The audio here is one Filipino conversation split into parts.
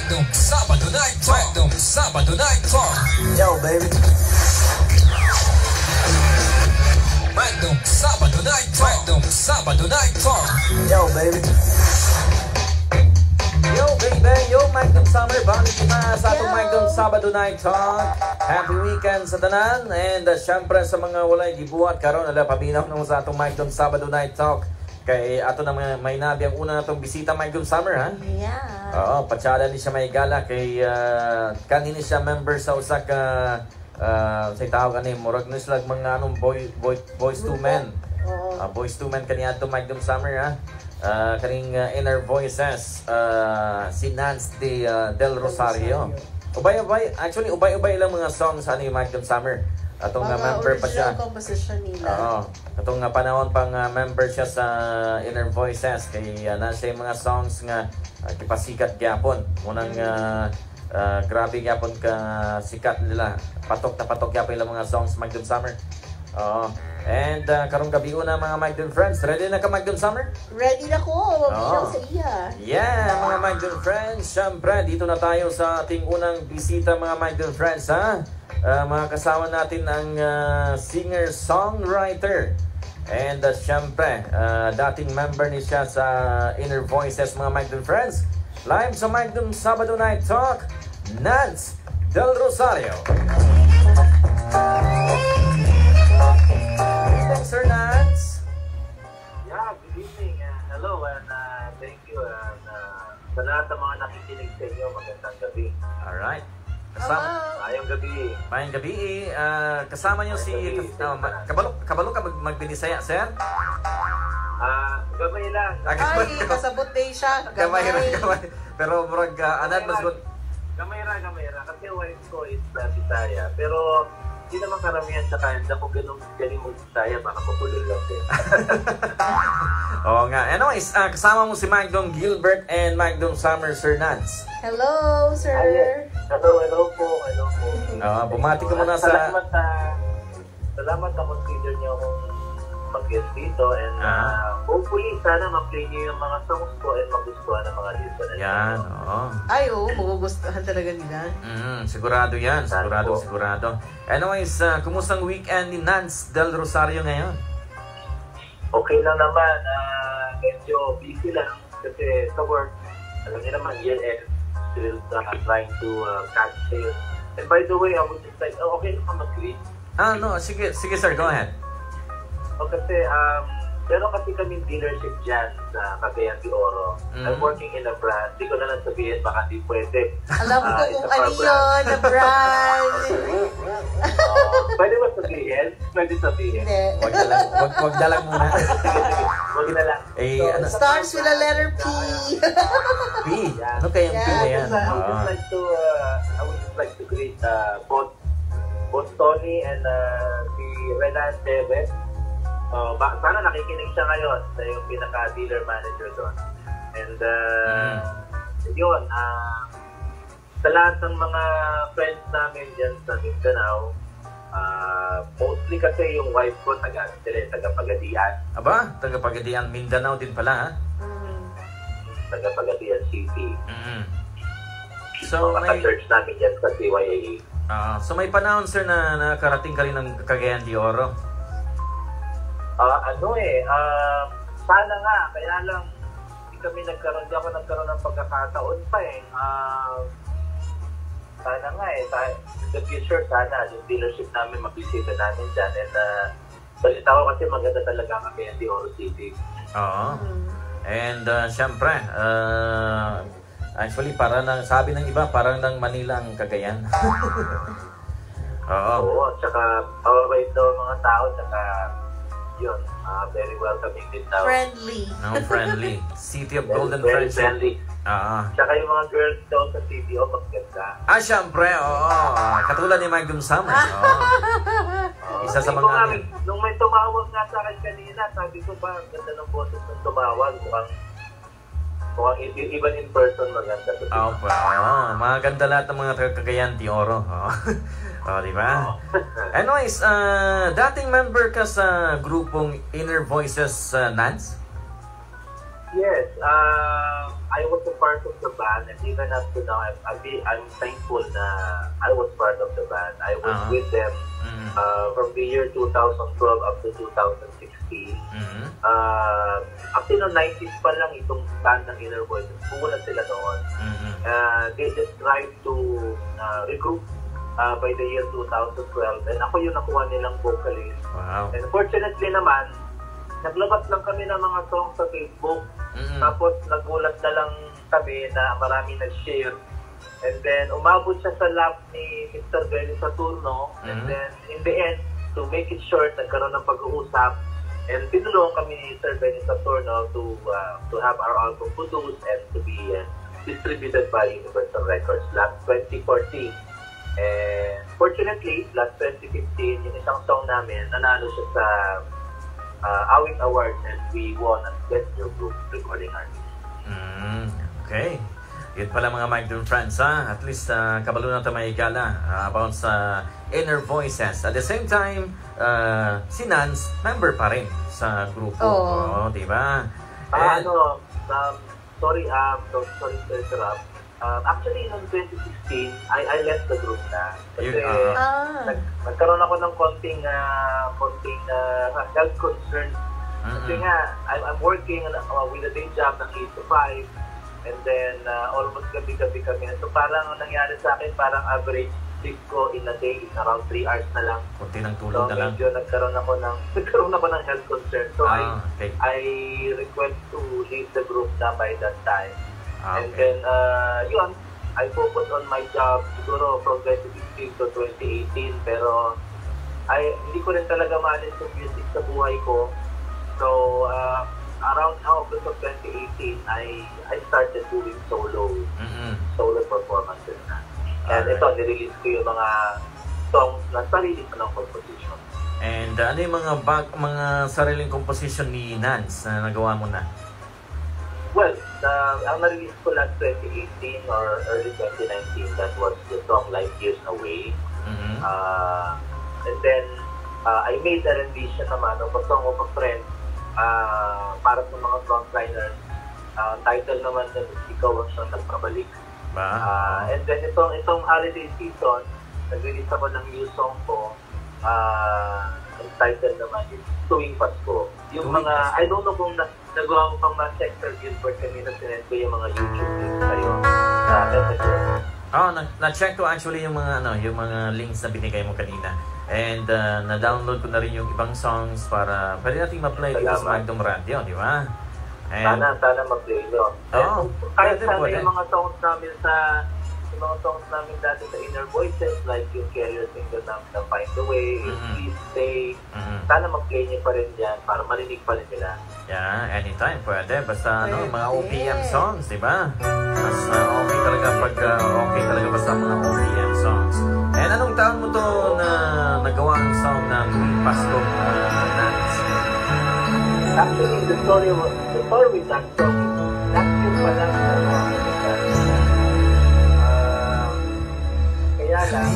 Magdong Sabado Night Talk. Magdong Sabado Night Talk. Yo, baby. Magdong Sabado Night Talk. Magdong Sabado Night Talk. Yo, baby. Yo, baby. Yo, Magdong Summer. Balik na sa atong Magdong Sabado Night Talk. Happy weekend sa tanan. And syempre sa mga walay gibuhat karon ala paminaw nung sa atong Magdong Sabado Night Talk. Kay ato na may nabi ang una natong bisita Magdong Summer, ha? Yeah. Oo, patsada ni siya may gala kay kanini siya member sa usa ka say tawag ani murag na sila mga anong boys to men. Boys to men kaniya to Magdong Summer, ha. Kaning Inner Voices si Nance del Rosario. Ubay-ubay, actually ubay-ubay lang mga songs ani Magdong Summer. Atong member pa siya. Mga composition nila. Oo. Atong panahon pang member siya sa Inner Voices kay nasa mga songs nga kipasikat gyapon. Munang grabe gyapon ka sikat nila. Patok na patok gyapon ilang mga songs Magdong Summer. Oo. And karong gabi una mga Magdong friends, ready na ka Magdong Summer? Ready na ko. Mabilang sa iya. Yeah, mga Magdong friends, syempre dito na tayo sa ating unang bisita mga Magdong friends, ha? Mga kasama natin ang singer-songwriter and syempre dating member ni siya sa Inner Voices mga Magdong friends. Live sa Magdong Sabado Night Talk, Nance del Rosario. Sir Nance. Yeah, good evening. Hello and thank you. And sa lahat ng mga nakikinig sa inyo, magandang gabi. Alright. Kasama, Ayong gabi. mayang gabi, kasama niyo si kabalo ka magbinisaya, sir? Gamay lang. Ay, kasabot day siya. Gamay. Pero murag anad mas good. Gamay ra. Kasi wife ko is Bisaya. Pero hindi naman karamihan sa kanya kung galing mo Bisaya, baka mabulol lang din. Oo nga. Anyways, kasama mo si Magdong Gilbert and Magdong Summer, Sir Nance. Hello, sir. Hello po. Bumati ka muna sa... Salamat na consider niyo akong mag-guest dito and hopefully sana ma-play niyo yung mga songs ko and magustuhan ng mga listeners. Yan, oo. Ay, oo. Magugustuhan talaga nila. Sigurado yan. Sigurado. Anyways, kumusta ang weekend ni Nance del Rosario ngayon? Okay lang naman. Medyo busy lang kasi sa work. Alam niyo naman, year-end. Still trying to catch sales. And by the way, I would just like, okay na mag-greet? No. Sige sir. Go ahead. Kasi, meron kasi kaming dealership dyan sa Cagayan de Oro. I'm working in a brand. Hindi ko na lang sabihin, baka di pwede. Alam ko kung ano yun, na brand. Pwede ba sabihin? Pwede sabihin. Hindi. Wag dalang muna. Huwag na lang. Starts with a letter P. P? Ano kayang P na yan? I would just like to greet both Tony and si Renan Teves. Sana nakikinig siya ngayon sa yung pinaka-dealer manager doon. And yun, sa lahat ng mga friends namin dyan sa Mindanao, mostly kasi yung wife ko taga-Pagadian. Aba, taga-Pagadian, Mindanao din pala, ha? Taga-Pagadian City. So, Maka-search namin dyan sa CYAE. So may panahon, sir, na nakarating ka rin ng Cagayan de Oro? Sana nga, kaya lang hindi ako nagkaroon ng pagkakataon pa eh. Sana nga in the future, sana yung dealership namin mabisita namin dyan. And balita ko kasi maganda talaga ang Cagayan de Oro City. Oo. And syempre, actually para nang sabi ng iba, parang ng Manila ang Cagayan. Oo, tsaka mababait daw mga tao, tsaka yun, very welcoming din daw. Friendly. Friendly. City of Golden Very Friendship. friendly. Tsaka yung mga girls daw sa city, maganda. Syempre, oo. Katulad ni Magdong Summer. Isa sa mga... Nung may tumawag nga sa akin kanina, sabi ko ba, ang ganda ng boses ng tumawag. Mukhang even in person maganda. Maganda lahat ng mga taga-Cagayan de Oro. Di ba? Anyways, dating member ka sa grupong Inner Voices, Nance? Yes. I was a part of the band, and even up to now, I'm thankful na I was part of the band. I was with them from the year 2012 up to 2016. Actually, no 90s pa lang itong band ng Inner Voices. Bumulan sila noon. They just tried to regroup by the year 2012, and ako yung nakuha nilang vocalist. Wow. And fortunately naman, naglabas lang kami ng mga songs sa Facebook. Tapos nagulat na lang kami na marami nag-share. And then umabot siya sa lap ni Mr. Benny Saturno. And then in the end, to make it short, nagkaroon ng pag-uusap. And tinulungan kami ni Sir Benny Saturno to have our album produced and to be distributed by Universal Records last 2014. And fortunately, last 2015, yung isang song namin, nanalo siya sa Awit Awards, and we won as Best New Group Recording Artist. Okay. Yun pala mga Mike Dun friends, ha? At least kabalo na tayo may gala about sa Inner Voices. At the same time, si Nance, member pa rin sa grupo. Oh, diba? Sorry to interrupt. Actually, noong 2016, I left the group na. Kasi nagkaroon ako ng konting health concerns. Kasi nga, I'm working with a day job ng 8 to 5. And then, almost gabi-gabi kami. So parang nangyari sa akin, parang average sleep ko in a day is around 3 hours na lang. Kunti ng tulog na lang. So medyo nagkaroon ako ng health concern. So I request to leave the group na by that time. And then, yun, I focused on my job siguro from 2016 to 2018. Pero hindi ko rin talaga maalis yung music sa buhay ko. So, around August of 2018, I started doing solo performances na. And ito, nirelease ko yung mga songs na sarili ko ng composition. And ano yung mga sariling composition ni Nance na nagawa mo na? Well, ang na-release ko last 2018 or early 2019, that was the song Light Years Away. And then, I made a rendition naman of a song of a friend para sa mga frontliners. Title naman na Ikaw ang Siyang Nagpabalik. And then itong holiday season, nag-release ako ng new song ko. Ang title naman is Tuwing Pasko. Yung mga, I don't know kung nagawa mo pang ma-check Sir Gilbert kanina, sinend ko yung mga YouTube links kayo sa Messenger. Na-check ko actually yung mga links na binigay mo kanina. And na-download ko na rin yung ibang songs para pwede natin ma-play dito sa Magdom Radio, di ba? Sana ma-play nyo. Kahit sana yung mga songs namin dati sa Inner Voices, like yung Carrier single namin na Find the Way, Please Stay, sana mag-play nyo pa rin dyan para marinig pa rin nila. Yeah, anytime pwede. Basta mga OPM songs, di ba? Mas okay talaga pag basta mga OPM songs. And anong taon mo to na nagawa ang song ng Pasko, Nance? Actually, the story with that song is last year pa lang kaya lang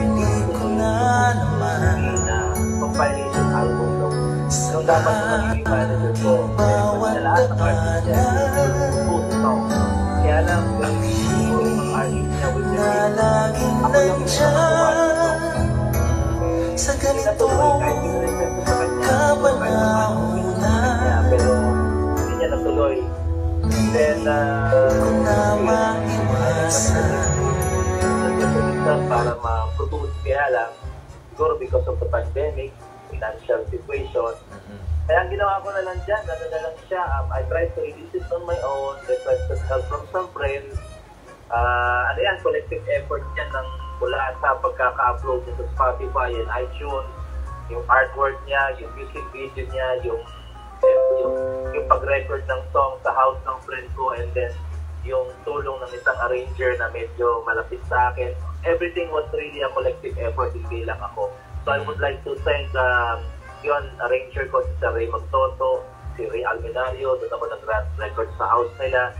hindi ko na compilation album nung dapat na magiging manager ko. Sa lahat ng artist niya, both songs. Kaya lang, hindi ko yung mga artist niya with the name. Ako yung pinagawa sa ganitong kapanahon, pero hindi niya natuloy. Then, para ma-produce, kaya lang, siguro because of the pandemic, financial situation. Kaya ang ginawa ko na lang dyan, na lang siya, I tried to release it on my own, requested help from some friends. Collective effort yan ng mula sa pagkaka-upload niya sa Spotify and iTunes, yung artwork niya, yung music video niya, yung pag-record ng song sa house ng friend ko, and then yung tulong ng isang arranger na medyo malapit sa akin. Everything was really a collective effort, hindi lang ako. So I would like to thank yun, arranger ko si Ray Magtoto, si Ray Almenario, doon ako nag-record sa house nila.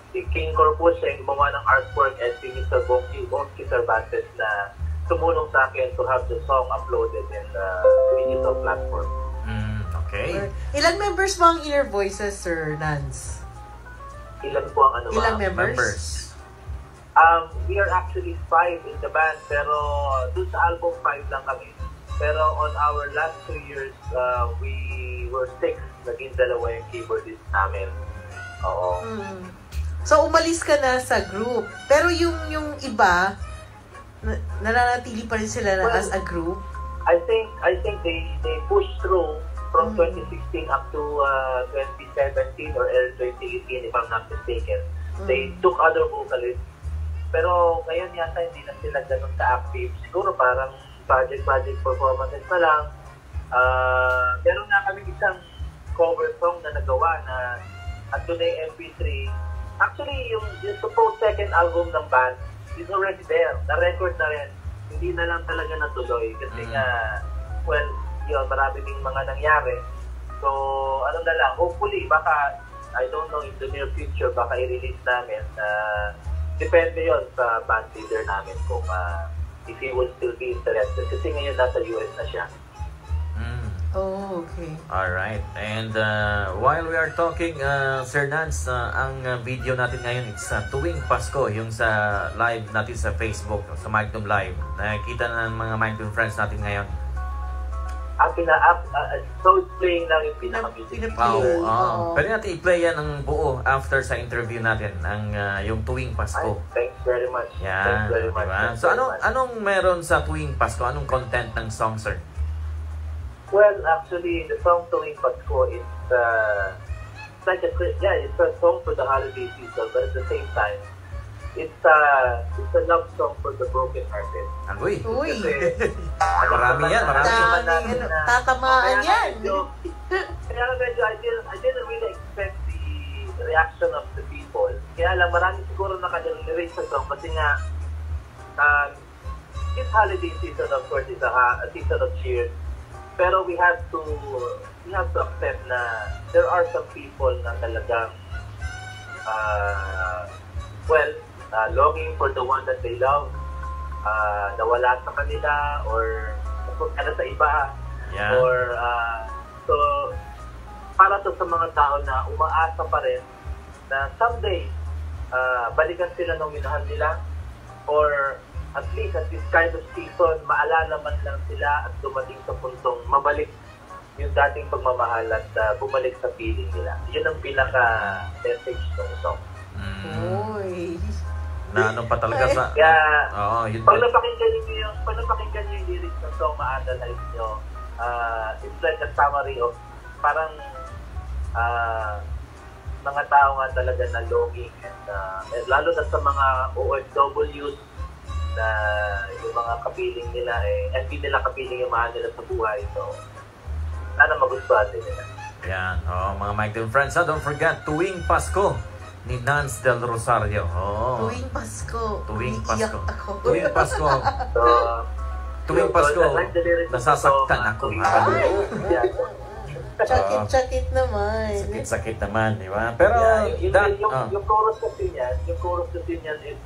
Si King Corpus, siya yung gumawa ng artwork, and si Mr. Bonky Cervantes na tumulong sa akin to have the song uploaded in the digital platform. Okay. Ilan members mo ang Inner Voices, Sir Nance? ilan po ang ano Ilang ba? members? We are actually 5 in the band, pero dun sa album 5 lang kami. Pero on our last 2 years, we were 6. Naging 2 yung keyboardist namin. Oo. So, umalis ka na sa group. Pero yung iba, nananatili pa rin sila as a group? I think they pushed through from 2016 up to 2017 or early 2018, if I'm not mistaken. They took other vocalists. Pero ngayon yata hindi na sila ganun ka-active. Siguro parang project performances na lang. Meron na kami isang cover song na nagawa na at doon ay MP3. Actually, yung supposed second album ng band is already there. Na-record na rin. Hindi na lang talaga natuloy. Kasi nga, well, yun, marami ding mga nangyari. So, ano na lang, hopefully, baka, I don't know, in the near future, baka i-release namin. Depende yon sa band leader namin kung if he will still be interested. Kasi ngayon nasa US na siya. Oh, okay. Alright. And while we are talking, Sir Nance, ang video natin ngayon, it's tuwing Pasko, yung sa live natin sa Facebook, sa Magnum Live. Nakikita na ng mga Magnum friends natin ngayon. So it's playing lang yung pinaka-music. Pwede natin i-play yan ng buo after sa interview natin, ang yung tuwing Pasko. Thanks very much. Yan, Thanks very much. diba? So anong meron sa tuwing Pasko? Anong content ng song, sir? Well, actually, the song Tuwing Pasko is like it's a song for the holiday season, but at the same time, it's a love song for the broken-hearted. Uy! Uy! Marami yan, marami. Tatamaan yan. Kaya medyo, I didn't really expect the reaction of the people. Kaya lang, marami siguro nakalirate sa song kasi nga, this holiday season, of course, is a season of cheer. Pero we have to accept na there are some people na talagang longing for the one that they love, nawala sa kanila or napunta na sa iba. Yeah. Or so para to sa mga tao na umaasa pa rin na someday balikan sila ng minahal nila, or at least at this kind of season, maalala man lang sila at dumating sa puntong mabalik yung dating pagmamahal at bumalik sa feeling nila. Yun ang pinaka-message ng song. Uy! Na ano pa talaga sa... Kaya, yun pag napakinggan nyo yung lyrics ng song, ma-analyze nyo, it's like a summary of parang mga tao nga talaga na longing and lalo na sa mga OFWs na yung mga kapiling nila hindi nila kapiling yung mahal nila sa buhay. So, sana magustuhan din nila. Yan. Mga Magnum friends, don't forget, Tuwing Pasko ni Nance Del Rosario. Tuwing Pasko. Tuwing Umiiyak Pasko. ako. Tuwing Pasko. So, Tuwing Pasko, nasasaktan ako. Chakit naman. Sakit naman, di ba? Pero, yung chorus kasi niyan is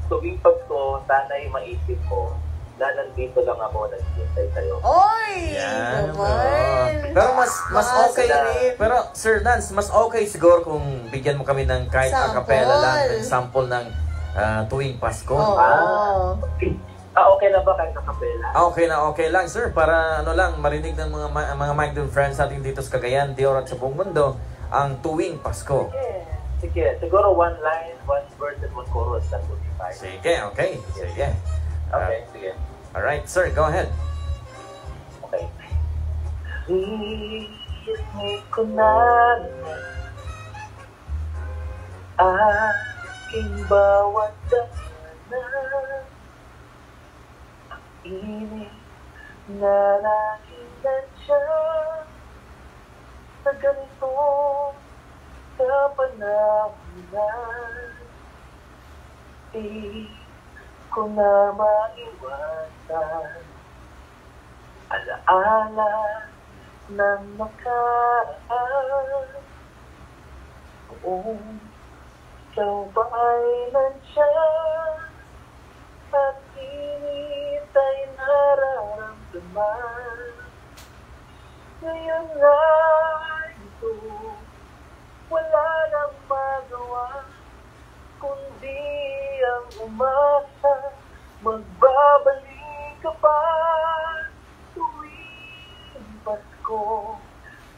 tuwing Pasko, sana'y maisip ko na nandito lang ako, naghihintay sa'yo. Oy! yan. Naman! Pero mas okay. Makasarap. Pero, Sir Nance, mas okay siguro kung bigyan mo kami ng kahit a cappella lang, ng sample ng Tuwing Pasko. Oo. Okay na ba kahit nakapela? Okay lang, sir, para marinig ng mga Magnum friends natin dito sa Cagayan, Dior at sa buong mundo, ang Tuwing Pasko. Sige. Siguro one line, one verse, and one chorus. That would be fine. Sige. Okay, sige. Alright, sir, go ahead. Okay. Iisip ko na aking bawat daanan, ang init na laging nandiyan sa ganito kapanahonan. Di ko na maiwasan alaala ng nakaraan. Kung ikaw ba ay nandiyan at init ay nararamdaman, ngayon nga ito wala nang magawa. umasa, magbabalik ka pa tuwing Pasko.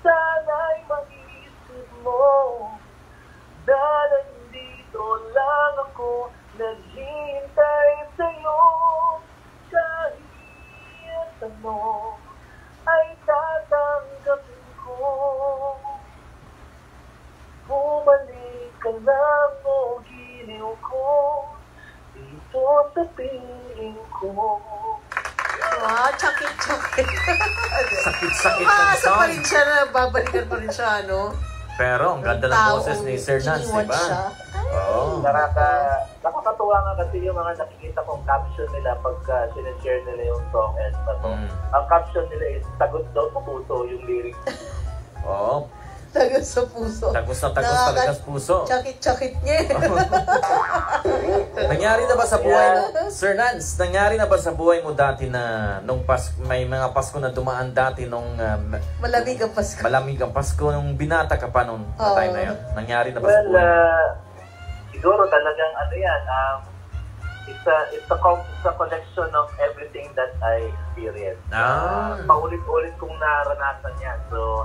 Sana'y maisip mo na nandito lang ako, naghihintay sa'yo. Kahit ano ay tatanggapin ko. Bumalik ka lang o giliw ko dito sa piling ko. Wow, chakit-chakit. Sakit-sakit ng Umaasa pa song. rin siya na babalikan pa rin siya, no? Pero ang ganda ng boses ni Sir Nance, Iniwan diba? siya. Oo. Nakakatuwa nga kasi yung mga nakikita kong caption nila pagka sinashare nila yung song and ang caption nila is tagot daw sa puso yung lyrics. Oo. Tagas sa puso. Tagos na tagos talaga sa puso. Chakit-chakit niya. Nangyari na ba sa buhay mo, Sir Nance, nangyari na ba sa buhay mo dati na nung may mga Pasko na dumaan dati nung Malamig ang Pasko. malamig ang Pasko nung binata ka pa nung Oo. time na yun? Nangyari na ba sa Well, buhay mo? siguro talagang ano yan, it's a collection of everything that I experienced. Paulit-ulit kong naranasan yan. So,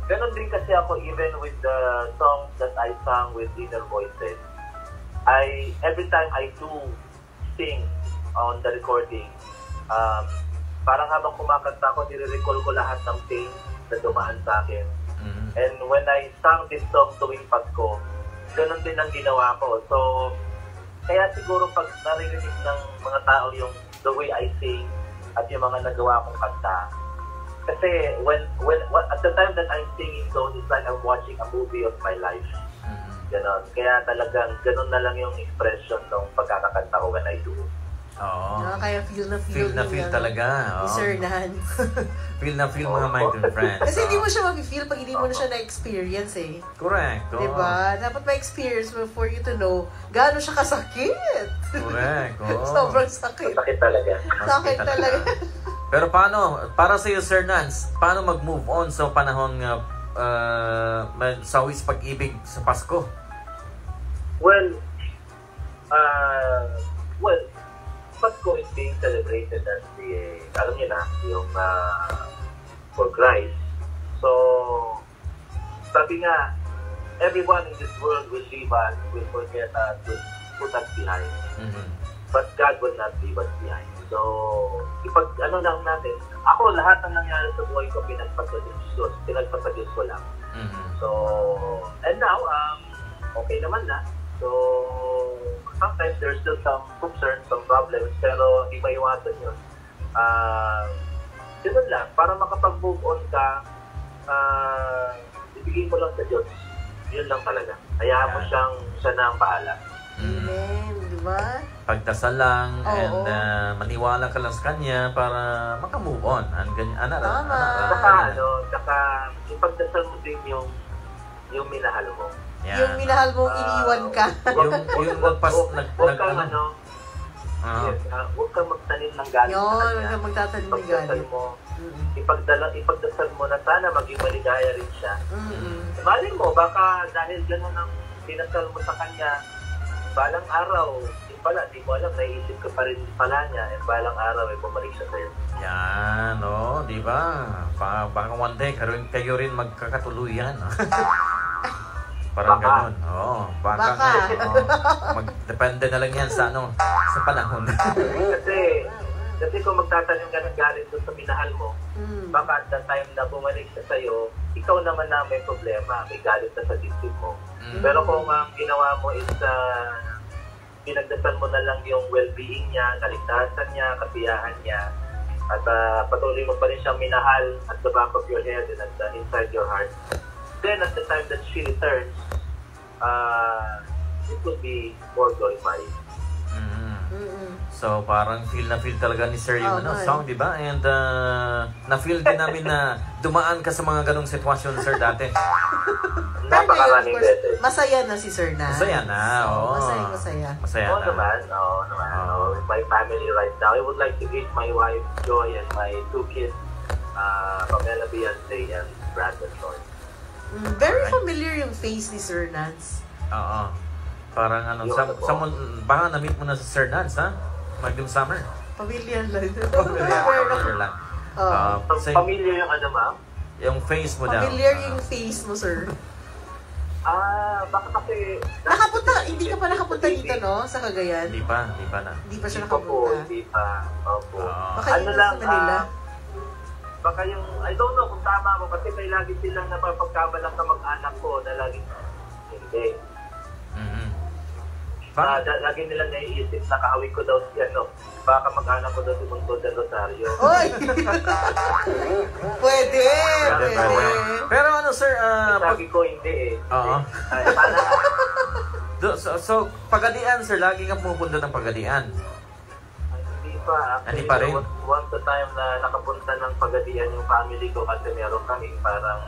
ganon din kasi ako even with the songs that I sang with Inner Voices. Every time I do sing on the recording, parang habang kumakanta ako, nire-recall ko lahat ng pain na dumaan sa akin. And when I sang this song tuwing Pasko, ganon din ang ginawa ko. So, kaya siguro pag narinig ng mga tao yung the way I sing at yung mga nagawa kong kanta, kasi when at the time that I'm singing those, it's like I'm watching a movie of my life. Ganon. Kaya talagang ganon na lang yung expression ng pagkakakanta ko when I do. Oo. Kaya feel na Feel yung, talaga. ni Oo. Sir Nance. Feel na feel mga my dear friends. Kasi hindi Oo. mo siya mag-feel pag hindi mo na siya na-experience eh. Correct. Oo. Diba? Dapat ma-experience mo for you to know gaano siya kasakit. Correct. Oo. Sobrang sakit. Sakit talaga. Sakit talaga. Pero paano, para sa iyo Sir Nance, paano mag-move on sa panahon nga sa Wis Pag-ibig sa Pasko? Well, Pasko is being celebrated as alam niyo na, yung for Christ. So, sabi nga, everyone in this world will leave us, will forget us, will put us behind. But God will not leave us behind. So, ano lang natin, ako lahat ng nangyari sa buhay ko, pinagpapadiyos ko lang. So, and now, okay naman na. So, sometimes there's still some concerns, some problems, pero hindi maiwasan yun. Yun lang, para makapag-move on ka, ibigay mo lang sa Diyos. Yun lang talaga. Hayaan mo siya na ang bahala. Amen. Diba? Pagdasal lang Oo. and maniwala ka lang sa Kanya para maka-move on. Tama. Saka ipagdasal mo din yung minahal mo. Yan. Yung minahal mong iniwan ka. Yung Huwag kang magtanim ng galit Yun, sa huwag kanya. kang magtatanim ng Ipagdasal galit. mo, ipagdasal mo na sana maging maligaya rin siya. Malay mo, baka dahil gano'n ang pinasal mo sa kanya, balang araw, di mo alam, naiisip ka pa rin pala niya, and balang araw ay bumalik siya sa'yo. Yan, di ba? Baka one day, kayo rin magkakatuluyan. Parang Baka. ganun. Oo, baka. Baka. Depende na lang yan sa panahon. Kasi kung magtatanim ka ng galit doon sa minahal mo, baka at the time na bumalik siya sa'yo, ikaw naman na may problema, may galit na sa dibdib mo. Pero kung ang ginawa mo is pinagdasal mo na lang yung well-being niya, kaligtasan niya, kasiyahan niya, at patuloy mo pa rin siyang minahal at the back of your head and at inside your heart, then at the time that she returns, it would be more glorified. So, parang feel na feel talaga ni Sir yung man. song, di ba? And na-feel din namin na dumaan ka sa mga ganong sitwasyon, Sir, dati. Napakaraming beses. Masaya na si Sir Nance. Masaya na, oo. Masaya. Masaya Oo na. naman. With my family right now, I would like to greet my wife, Joy, and my two kids, Pamela Beyonce and Brandon Lord. Very familiar yung face ni Sir Nance. Oo. Parang ano, baka na-meet mo na sa Sir Nance, ha? Magnum Summer. Pamilya lang. Familiar lang. Familiar yung ano, ma'am? Yung face mo daw. Familiar yung face mo, sir. Baka kasi... Hindi ka pa nakapunta dito, no? Sa Cagayan? Hindi pa na. Hindi pa siya Hindi pa po, nakapunta. hindi pa. Opo. Baka Ano yun lang, sa Manila. baka yung, I don't know kung tama ako kasi may lagi silang napapagkabalang sa mag-anak ko na lagi hindi. Lagi nilang naiisip na kaawin ko daw si baka mag-anak ko daw si Monto del Rosario. Oy! Pwede! Pero ano, sir, Sabi ko hindi eh. Oo. Sana, So, Pagadian, sir, lagi kang pumupunta ng Pagadian. hindi pa. Hindi pa rin? Once the time na nakapunta ng Pagadian yung family ko kasi meron kaming parang